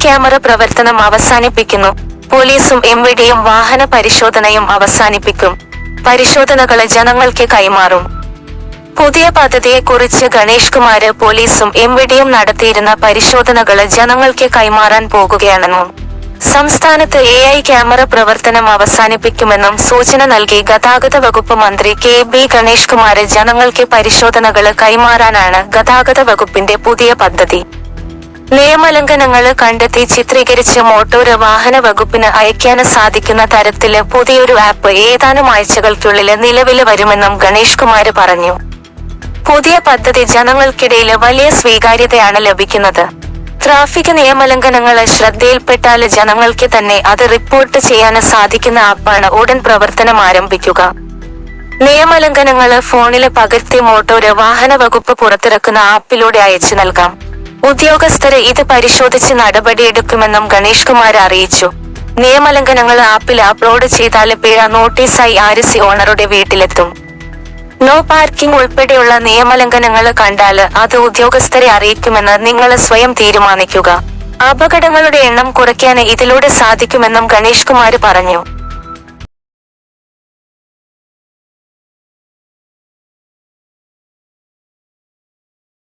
Camera പ്രവർത്തനം അവസാനിപ്പിക്കുന്നു. പോലീസും എംവിഡിയും വാഹന പരിശോധനയും അവസാനിപ്പിക്കും. പരിശോധനകള് ജനങ്ങൾക്ക് കൈമാറും. പുതിയ പദ്ധതിയെക്കുറിച്ച് ഗണേഷ് കുമാര് പോലീസും എംവിഡിയും നടത്തിയിരുന്ന പരിശോധനകള് ജനങ്ങൾക്ക് കൈമാറാൻ പോകുകയാണെന്നും സംസ്ഥാനത്ത് AI ക്യാമറ പ്രവർത്തനം അവസാനിപ്പിക്കുമെന്നും സൂചന നൽകി ഗതാഗത വകുപ്പ് മന്ത്രി KB ഗണേഷ് കുമാര് ജനങ്ങൾക്ക് പരിശോധനകള് കൈമാറാനാണ് ഗതാഗത വകുപ്പിന്റെ പുതിയ പദ്ധതി. നിയമലംഘനങ്ങള് കണ്ടെത്തി ചിത്രീകരിച്ച് മോട്ടോര് വാഹന വകുപ്പിന് അയക്കാന് സാധിക്കുന്ന തരത്തില് പുതിയൊരു ആപ്പ് ഏതാനും ആഴ്ചകൾക്കുള്ളില് നിലവില് വരുമെന്നും ഗണേഷ് കുമാര് പറഞ്ഞു. പുതിയ പദ്ധതി ജനങ്ങൾക്കിടയില് വലിയ സ്വീകാര്യതയാണ് ലഭിക്കുന്നത്. ട്രാഫിക് നിയമലംഘനങ്ങള് ശ്രദ്ധയിൽപ്പെട്ടാല് ജനങ്ങൾക്ക് തന്നെ അത് റിപ്പോർട്ട് ചെയ്യാന് സാധിക്കുന്ന ആപ്പാണ് ഉടൻ പ്രവർത്തനം ആരംഭിക്കുക. നിയമലംഘനങ്ങള് ഫോണില് പകർത്തി മോട്ടോര് വാഹന വകുപ്പ് പുറത്തിറക്കുന്ന ആപ്പിലൂടെ അയച്ചു നൽകാം. ഉദ്യോഗസ്ഥര് ഇത് പരിശോധിച്ച് നടപടിയെടുക്കുമെന്നും ഗണേഷ് കുമാര് അറിയിച്ചു. നിയമലംഘനങ്ങള് ആപ്പിൽ അപ്ലോഡ് ചെയ്താല് പിഴ നോട്ടീസായി RC ഓണറുടെ വീട്ടിലെത്തും. നോ പാർക്കിംഗ് ഉൾപ്പെടെയുള്ള നിയമലംഘനങ്ങള് കണ്ടാല് അത് ഉദ്യോഗസ്ഥരെ അറിയിക്കുമെന്ന് നിങ്ങള് സ്വയം തീരുമാനിക്കുക. അപകടങ്ങളുടെ എണ്ണം കുറയ്ക്കാന് ഇതിലൂടെ സാധിക്കുമെന്നും ഗണേഷ് കുമാര് പറഞ്ഞു.